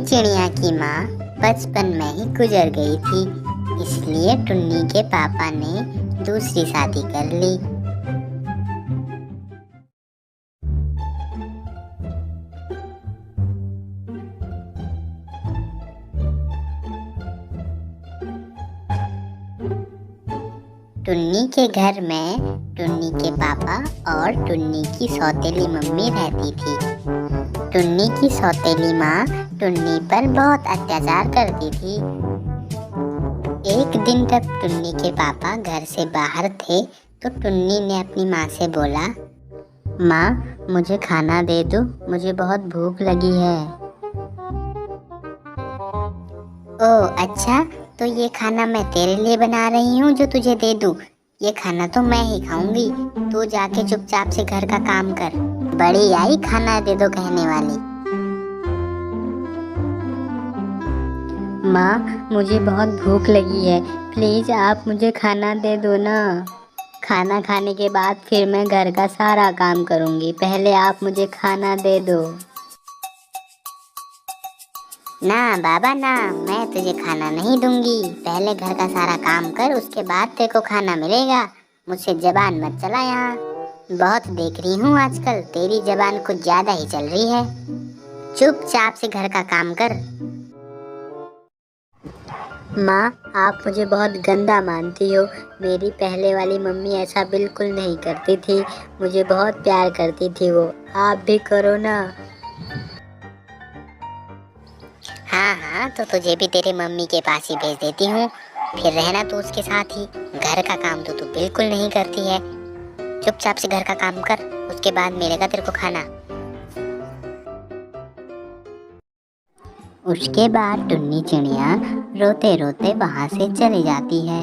चिड़िया की माँ बचपन में ही गुजर गई थी, इसलिए टुन्नी के पापा ने दूसरी शादी कर ली। टुन्नी के घर में टुन्नी के पापा और टुन्नी की सौतेली मम्मी रहती थी। टुन्नी की सौतेली माँ टुन्नी पर बहुत अत्याचार करती थी। एक दिन जब टुन्नी के पापा घर से बाहर थे तो टुन्नी ने अपनी माँ से बोला, माँ मुझे खाना दे दो, मुझे बहुत भूख लगी है। ओह अच्छा, तो ये खाना मैं तेरे लिए बना रही हूँ जो तुझे दे दूँ। ये खाना तो मैं ही खाऊंगी, तू जाके चुपचाप से घर का काम कर। बड़ी आई खाना दे दो कहने वाली। माँ मुझे बहुत भूख लगी है, प्लीज आप मुझे खाना दे दो ना। खाना खाने के बाद फिर मैं घर का सारा काम करूँगी, पहले आप मुझे खाना दे दो। ना बाबा ना, मैं तुझे खाना नहीं दूंगी, पहले घर का सारा काम कर, उसके बाद तेरे को खाना मिलेगा। मुझसे जबान मत चला यहाँ, बहुत देख रही हूँ आजकल तेरी जबान कुछ ज्यादा ही चल रही है। चुपचाप से घर का काम कर। माँ आप मुझे बहुत गंदा मानती हो, मेरी पहले वाली मम्मी ऐसा बिल्कुल नहीं करती थी, मुझे बहुत प्यार करती थी वो, आप भी करो ना। हाँ तो तुझे भी तेरे मम्मी के पास ही भेज देती हूँ, फिर रहना तू उसके साथ ही। घर का काम तो तू बिल्कुल नहीं करती है, चुपचाप से घर का काम कर, उसके बाद मिलेगा तेरे को खाना। उसके बाद टुन्नी चिड़िया रोते रोते वहाँ से चली जाती है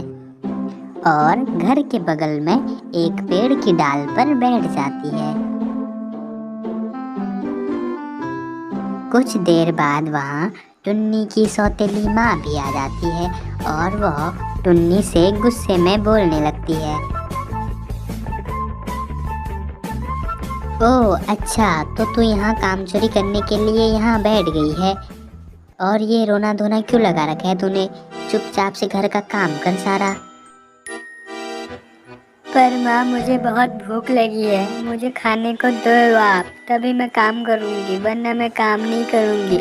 और घर के बगल में एक पेड़ की डाल पर बैठ जाती है। कुछ देर बाद वहाँ टुन्नी की सौतेली माँ भी आ जाती है और वह टुन्नी से गुस्से में बोलने लगती है। ओह अच्छा, तो तू यहाँ काम चोरी करने के लिए यहाँ बैठ गई है, और ये रोना धोना क्यों लगा रखा है तूने? चुपचाप से घर का काम कर सारा। पर माँ मुझे बहुत भूख लगी है, मुझे खाने को दो आप, तभी मैं काम करूँगी, वरना मैं काम नहीं करूँगी,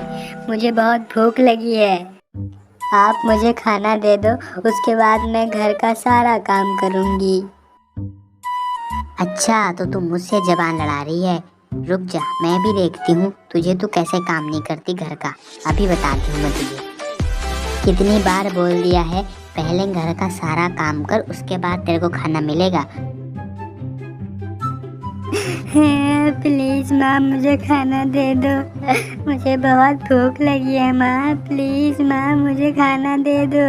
मुझे बहुत भूख लगी है। आप मुझे खाना दे दो, उसके बाद मैं घर का सारा काम करूँगी। अच्छा तो तुम मुझसे जबान लड़ा रही है, रुक जा मैं भी देखती हूँ तुझे, तू कैसे काम नहीं करती घर का, अभी बताती हूँ मैं तुझे। कितनी बार बोल दिया है, पहले घर का सारा काम कर, उसके बाद तेरे को खाना मिलेगा। प्लीज माँ मुझे खाना दे दो, मुझे बहुत भूख लगी है माँ, प्लीज माँ मुझे खाना दे दो।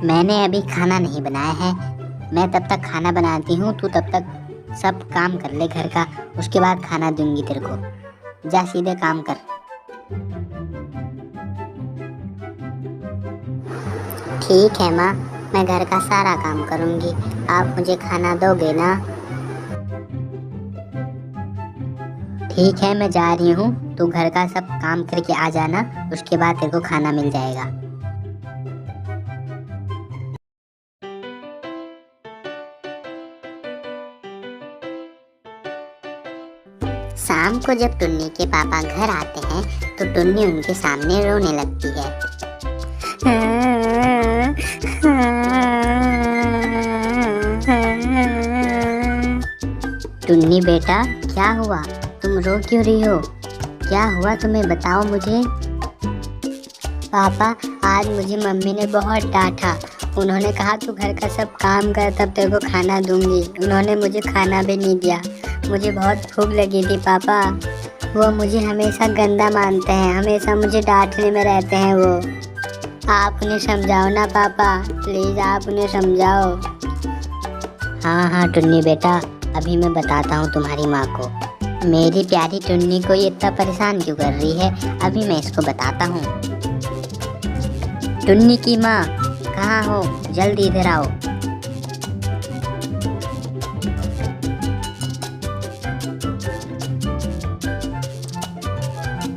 मैंने अभी खाना नहीं बनाया है, मैं तब तक खाना बनाती हूँ, तू तब तक सब काम कर ले घर का, उसके बाद खाना दूंगी तेरे को, जा सीधे काम कर। ठीक है माँ, मैं घर का सारा काम करूँगी, आप मुझे खाना दोगे ना? ठीक है मैं जा रही हूँ, तू घर का सब काम करके आ जाना, उसके बाद तेरे को खाना मिल जाएगा। शाम को जब टुन्नी के पापा घर आते हैं तो टुन्नी उनके सामने रोने लगती है। टुन्नी बेटा क्या हुआ, तुम रो क्यों रही हो, क्या हुआ तुम्हें बताओ मुझे। पापा आज मुझे मम्मी ने बहुत डांटा, उन्होंने कहा तू घर का सब काम कर तब तेरे को खाना दूंगी, उन्होंने मुझे खाना भी नहीं दिया, मुझे बहुत भूख लगी थी पापा, वो मुझे हमेशा गंदा मानते हैं, हमेशा मुझे डांटने में रहते हैं वो, आप उन्हें समझाओ ना पापा, प्लीज़ आप उन्हें समझाओ। हाँ टुन्नी बेटा, अभी मैं बताता हूँ तुम्हारी माँ को, मेरी प्यारी टुन्नी को ये इतना परेशान क्यों कर रही है, अभी मैं इसको बताता हूँ। टुन्नी की माँ कहाँ हो, जल्दी इधर आओ।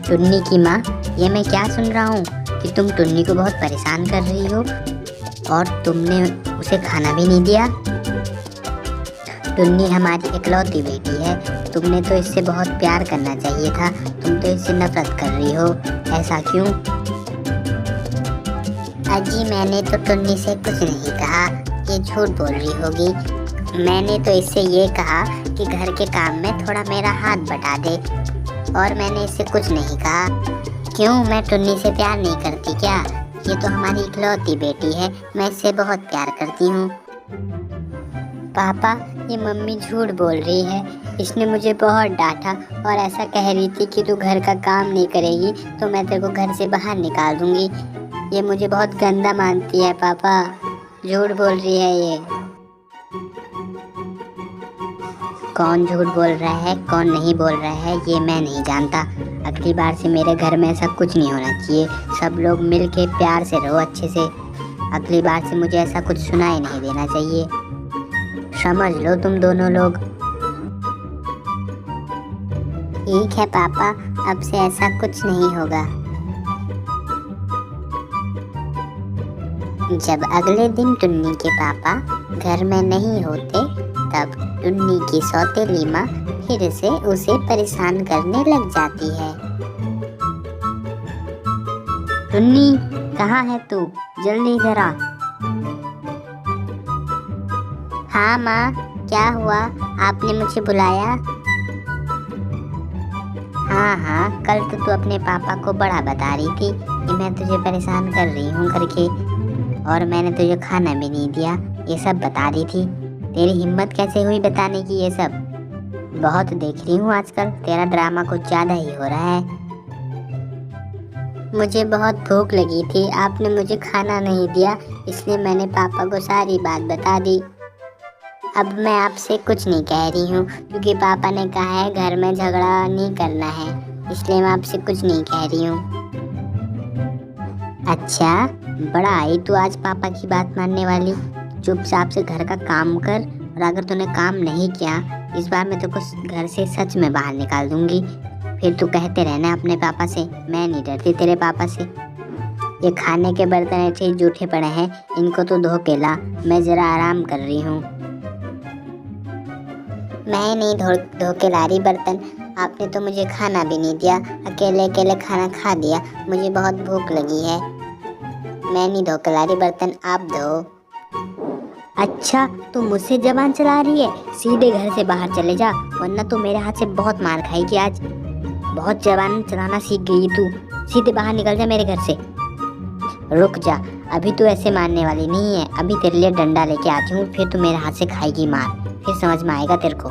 टुन्नी की माँ ये मैं क्या सुन रहा हूँ कि तुम टुन्नी को बहुत परेशान कर रही हो और तुमने उसे खाना भी नहीं दिया। टुन्नी हमारी इकलौती बेटी है, तुमने तो इससे बहुत प्यार करना चाहिए था, तुम तो इससे नफरत कर रही हो, ऐसा क्यों? अजी मैंने तो टुन्नी से कुछ नहीं कहा, ये झूठ बोल रही होगी। मैंने तो इससे ये कहा कि घर के काम में थोड़ा मेरा हाथ बटा दे, और मैंने इससे कुछ नहीं कहा। क्यों, मैं टुन्नी से प्यार नहीं करती क्या? ये तो हमारी इकलौती बेटी है, मैं इससे बहुत प्यार करती हूँ। पापा ये मम्मी झूठ बोल रही है, इसने मुझे बहुत डांटा और ऐसा कह रही थी कि तू घर का काम नहीं करेगी तो मैं तेरे को घर से बाहर निकाल दूंगी। ये मुझे बहुत गंदा मानती है पापा, झूठ बोल रही है ये। कौन झूठ बोल रहा है कौन नहीं बोल रहा है ये मैं नहीं जानता। अगली बार से मेरे घर में ऐसा कुछ नहीं होना चाहिए, सब लोग मिल के प्यार से रहो अच्छे से। अगली बार से मुझे ऐसा कुछ सुनाई नहीं देना चाहिए, समझ लो तुम दोनों लोग। ठीक है पापा, अब से ऐसा कुछ नहीं होगा। जब अगले दिन टुन्नी के पापा घर में नहीं होते तब टुन्नी की सौतेली माँ फिर से उसे परेशान करने लग जाती है। टुन्नी कहाँ है तू, जल्दी इधर आ। हाँ माँ, क्या हुआ, आपने मुझे बुलाया? हाँ, कल तो तू अपने पापा को बड़ा बता रही थी कि मैं तुझे परेशान कर रही हूँ करके, और मैंने तुझे खाना भी नहीं दिया, ये सब बता रही थी। तेरी हिम्मत कैसे हुई बताने की ये सब? बहुत देख रही हूँ आजकल तेरा ड्रामा कुछ ज़्यादा ही हो रहा है। मुझे बहुत भूख लगी थी, आपने मुझे खाना नहीं दिया, इसलिए मैंने पापा को सारी बात बता दी। अब मैं आपसे कुछ नहीं कह रही हूँ क्योंकि पापा ने कहा है घर में झगड़ा नहीं करना है, इसलिए मैं आपसे कुछ नहीं कह रही हूँ। अच्छा, बड़ा आई तू आज पापा की बात मानने वाली। चुपचाप से घर का काम कर, और अगर तूने काम नहीं किया इस बार मैं तेरे को घर से सच में बाहर निकाल दूंगी। फिर तू कहते रहना अपने पापा से, मैं नहीं डरती तेरे पापा से। ये खाने के बर्तन ऐसे ही जूठे पड़े हैं, इनको तो धो के ला, मैं ज़रा आराम कर रही हूँ। मैं नहीं धो के ला रही बर्तन, आपने तो मुझे खाना भी नहीं दिया, अकेले अकेले खाना खा दिया, मुझे बहुत भूख लगी है। मैं नहीं धो के ला रही बर्तन, आप धो। अच्छा, तू मुझसे जबान चला रही है, सीधे घर से बाहर चले जा, वरना तू मेरे हाथ से बहुत मार खाएगी आज। बहुत जबान चलाना सीख गई तू, सीधे बाहर निकल जा मेरे घर से। रुक जा, अभी तू ऐसे मारने वाली नहीं है, अभी तेरे लिए डंडा लेके आती हूँ, फिर तू मेरे हाथ से खाएगी मार, फिर समझ में आएगा तेरे को।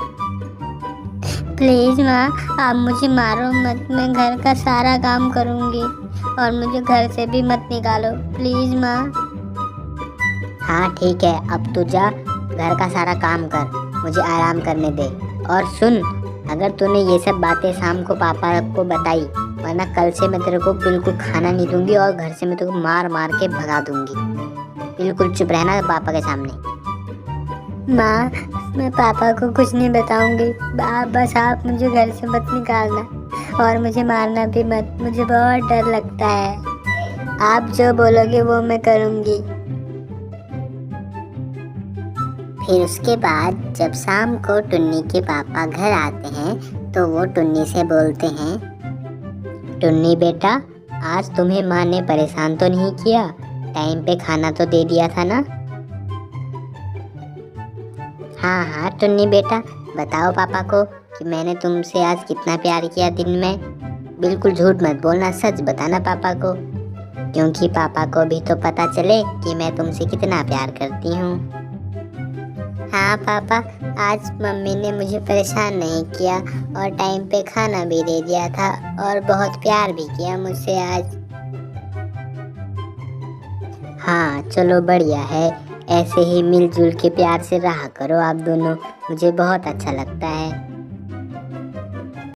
प्लीज़ माँ, आप मुझे मारो मत, मैं घर का सारा काम करूँगी और मुझे घर से भी मत निकालो, प्लीज़ माँ। हाँ ठीक है, अब तू जा घर का सारा काम कर, मुझे आराम करने दे। और सुन, अगर तूने ये सब बातें शाम को पापा को बताई, वरना कल से मैं तेरे को बिल्कुल खाना नहीं दूंगी और घर से मैं तेरे को मार मार के भगा दूंगी। बिल्कुल चुप रहना पापा के सामने। माँ, मैं पापा को कुछ नहीं बताऊंगी, बस आप मुझे घर से मत निकालना और मुझे मारना भी मत, मुझे बहुत डर लगता है। आप जो बोलोगे वो मैं करूँगी। फिर उसके बाद जब शाम को टुन्नी के पापा घर आते हैं तो वो टुन्नी से बोलते हैं, टुन्नी बेटा, आज तुम्हें माँ ने परेशान तो नहीं किया, टाइम पे खाना तो दे दिया था ना? हाँ टुन्नी बेटा, बताओ पापा को कि मैंने तुमसे आज कितना प्यार किया दिन में। बिल्कुल झूठ मत बोलना, सच बताना पापा को, क्योंकि पापा को भी तो पता चले कि मैं तुमसे कितना प्यार करती हूँ। हाँ पापा, आज मम्मी ने मुझे परेशान नहीं किया और टाइम पे खाना भी दे दिया था और बहुत प्यार भी किया मुझसे आज। हाँ चलो बढ़िया है, ऐसे ही मिलजुल के प्यार से रहा करो आप दोनों, मुझे बहुत अच्छा लगता है।